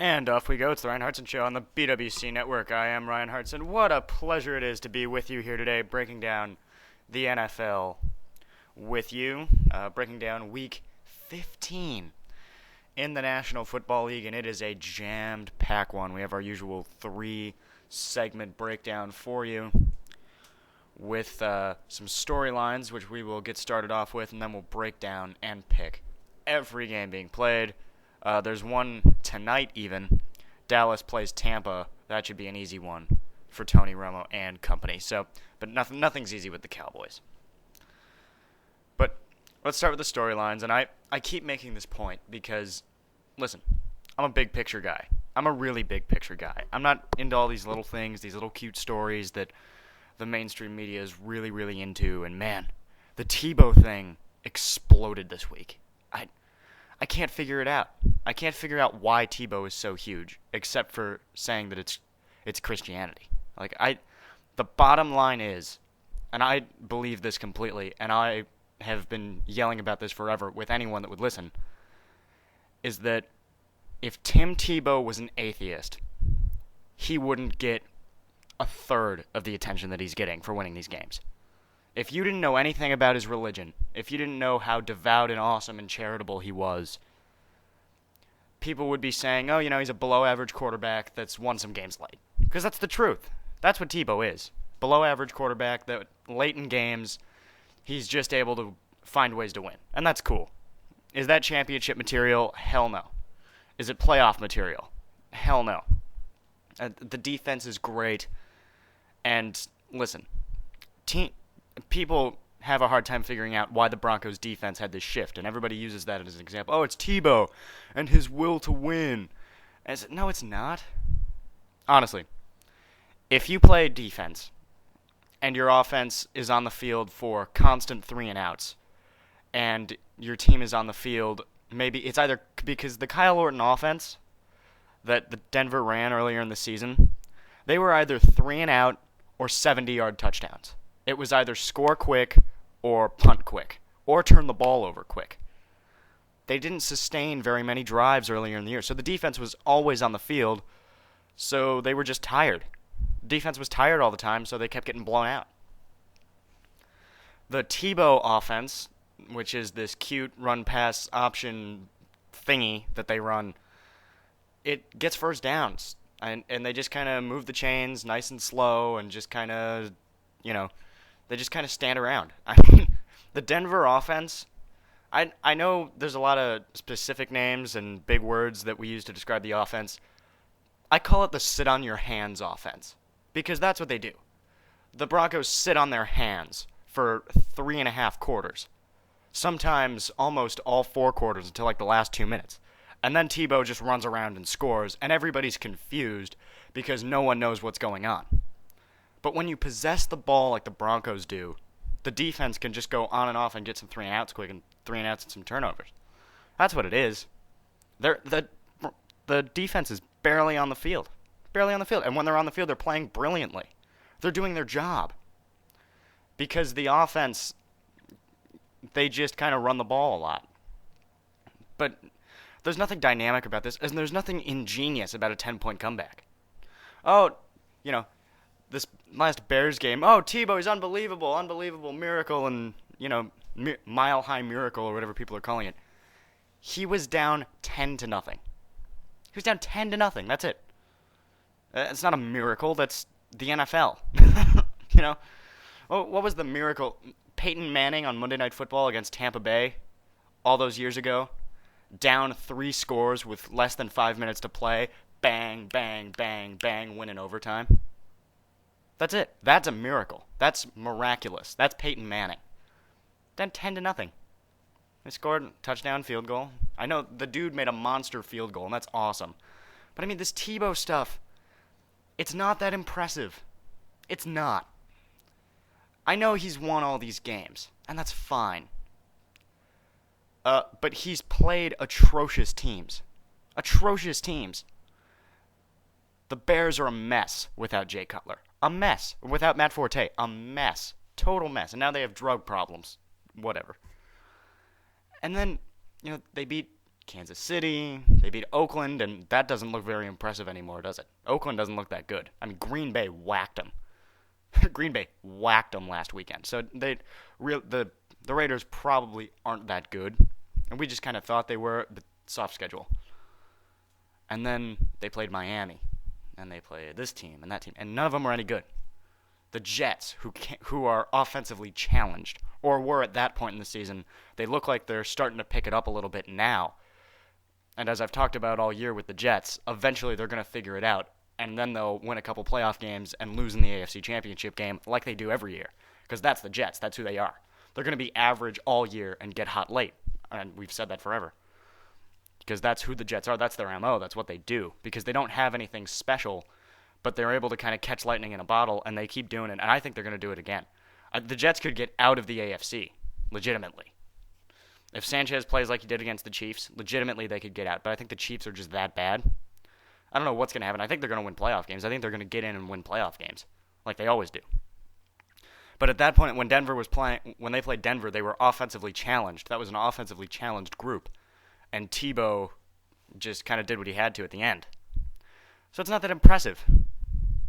And off we go. It's the Ryan Hartson Show on the BWC Network. I am Ryan Hartson. What a pleasure it is to be with you here today, breaking down the NFL with you, breaking down Week 15 in the National Football League, and it is a jammed-packed one. We have our usual 3-segment breakdown for you with some storylines, which we will get started off with, and then we'll break down and pick every game being played. There's one tonight even. Dallas plays Tampa. That should be an easy one for Tony Romo and company. But nothing's easy with the Cowboys. But let's start with the storylines. And I keep making this point because, listen, I'm a big picture guy. I'm a really big picture guy. I'm not into all these little things, these little cute stories that the mainstream media is really, really into. And man, the Tebow thing exploded this week. I can't figure it out. I can't figure out why Tebow is so huge, except for saying that it's Christianity. The bottom line is, and I believe this completely, and I have been yelling about this forever with anyone that would listen, is that if Tim Tebow was an atheist, he wouldn't get a third of the attention that he's getting for winning these games. If you didn't know anything about his religion, if you didn't know how devout and awesome and charitable he was, people would be saying, oh, he's a below-average quarterback that's won some games late. Because that's the truth. That's what Tebow is. Below-average quarterback that late in games, he's just able to find ways to win. And that's cool. Is that championship material? Hell no. Is it playoff material? Hell no. The defense is great. And listen, people have a hard time figuring out why the Broncos defense had this shift, and everybody uses that as an example. Oh, it's Tebow and his will to win. No, it's not. Honestly, if you play defense and your offense is on the field for constant 3-and-outs, and your team is on the field, maybe it's either because the Kyle Orton offense that the Denver ran earlier in the season, they were either 3-and-out or 70-yard touchdowns. It was either score quick or punt quick or turn the ball over quick. They didn't sustain very many drives earlier in the year, so the defense was always on the field, so they were just tired. Defense was tired all the time, so they kept getting blown out. The Tebow offense, which is this cute run-pass option thingy that they run, it gets first downs, and they just kind of move the chains nice and slow and just kind of, they just kind of stand around. I mean, the Denver offense, I know there's a lot of specific names and big words that we use to describe the offense. I call it the sit-on-your-hands offense, because that's what they do. The Broncos sit on their hands for 3.5 quarters, sometimes almost all 4 quarters until the last 2 minutes. And then Tebow just runs around and scores, and everybody's confused because no one knows what's going on. But when you possess the ball like the Broncos do, the defense can just go on and off and get some 3-and-outs quick and 3-and-outs and some turnovers. That's what it is. The defense is barely on the field. Barely on the field. And when they're on the field, they're playing brilliantly. They're doing their job. Because the offense, they just kind of run the ball a lot. But there's nothing dynamic about this, and there's nothing ingenious about a 10-point comeback. Oh, this last Bears game, oh, Tebow is unbelievable miracle, and, mile-high miracle, or whatever people are calling it. He was down 10-0. He was down 10-0. That's it. It's not a miracle. That's the NFL. Oh, what was the miracle? Peyton Manning on Monday Night Football against Tampa Bay all those years ago, down 3 scores with less than 5 minutes to play, bang, bang, bang, bang, win in overtime. That's it. That's a miracle. That's miraculous. That's Peyton Manning. Then 10-0. They scored a touchdown field goal. I know the dude made a monster field goal, and that's awesome. But I mean, this Tebow stuff, it's not that impressive. It's not. I know he's won all these games, and that's fine. But he's played atrocious teams. Atrocious teams. The Bears are a mess without Jay Cutler. A mess. Without Matt Forte. A mess. Total mess. And now they have drug problems. Whatever. And then, they beat Kansas City, they beat Oakland, and that doesn't look very impressive anymore, does it? Oakland doesn't look that good. I mean, Green Bay whacked them. Green Bay whacked them last weekend. So the Raiders probably aren't that good, and we just kind of thought they were. The soft schedule. And then they played Miami, and they played this team and that team, and none of them were any good. The Jets, who are offensively challenged, or were at that point in the season, they look like they're starting to pick it up a little bit now. And as I've talked about all year with the Jets, eventually they're going to figure it out, and then they'll win a couple playoff games and lose in the AFC Championship game like they do every year, because that's the Jets. That's who they are. They're going to be average all year and get hot late, and we've said that forever. Because that's who the Jets are. That's their MO. That's what they do. Because they don't have anything special, but they're able to kind of catch lightning in a bottle, and they keep doing it. And I think they're going to do it again. The Jets could get out of the AFC, legitimately. If Sanchez plays like he did against the Chiefs, legitimately they could get out. But I think the Chiefs are just that bad. I don't know what's going to happen. I think they're going to win playoff games. I think they're going to get in and win playoff games, like they always do. But at that point, when they played Denver, they were offensively challenged. That was an offensively challenged group. And Tebow just kind of did what he had to at the end. So it's not that impressive.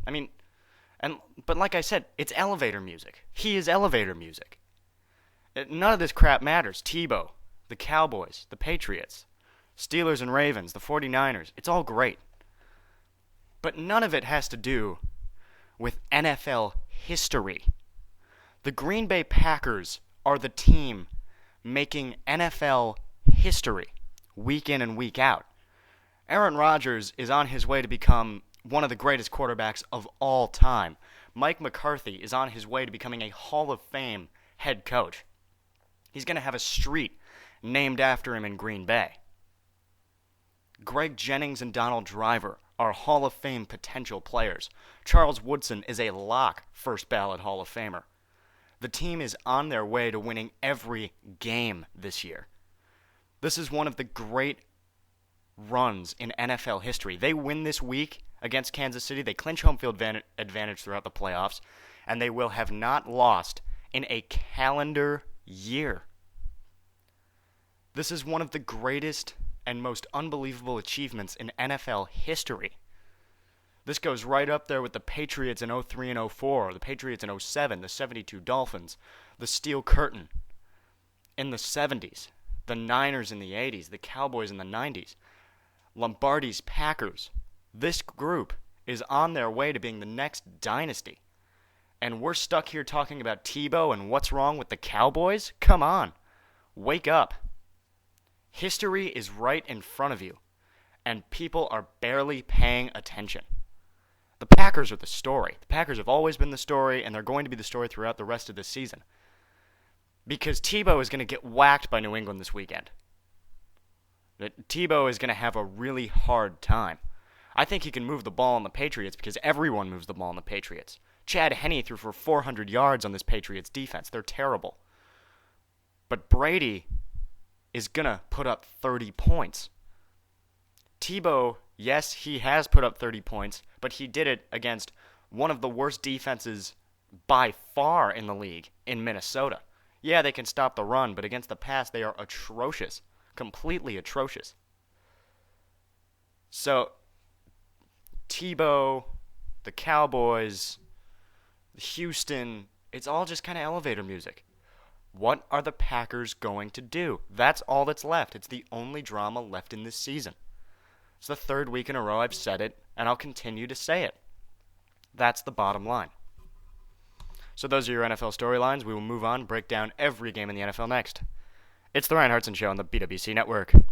I mean, but like I said, it's elevator music. He is elevator music. None of this crap matters. Tebow, the Cowboys, the Patriots, Steelers and Ravens, the 49ers, it's all great. But none of it has to do with NFL history. The Green Bay Packers are the team making NFL history. Week in and week out. Aaron Rodgers is on his way to become one of the greatest quarterbacks of all time. Mike McCarthy is on his way to becoming a Hall of Fame head coach. He's going to have a street named after him in Green Bay. Greg Jennings and Donald Driver are Hall of Fame potential players. Charles Woodson is a lock first ballot Hall of Famer. The team is on their way to winning every game this year. This is one of the great runs in NFL history. They win this week against Kansas City. They clinch home field advantage throughout the playoffs, and they will have not lost in a calendar year. This is one of the greatest and most unbelievable achievements in NFL history. This goes right up there with the Patriots in 03 and 04, the Patriots in 07, the 72 Dolphins, the Steel Curtain in the 70s. The Niners in the 80s, the Cowboys in the 90s, Lombardi's Packers. This group is on their way to being the next dynasty. And we're stuck here talking about Tebow and what's wrong with the Cowboys? Come on. Wake up. History is right in front of you, and people are barely paying attention. The Packers are the story. The Packers have always been the story, and they're going to be the story throughout the rest of this season. Because Tebow is going to get whacked by New England this weekend. Tebow is going to have a really hard time. I think he can move the ball on the Patriots because everyone moves the ball on the Patriots. Chad Henne threw for 400 yards on this Patriots defense. They're terrible. But Brady is going to put up 30 points. Tebow, yes, he has put up 30 points, but he did it against one of the worst defenses by far in the league in Minnesota. Yeah, they can stop the run, but against the pass, they are atrocious. Completely atrocious. So, Tebow, the Cowboys, Houston, it's all just kind of elevator music. What are the Packers going to do? That's all that's left. It's the only drama left in this season. It's the third week in a row I've said it, and I'll continue to say it. That's the bottom line. So those are your NFL storylines. We will move on, break down every game in the NFL next. It's the Ryan Hartson Show on the BWC Network.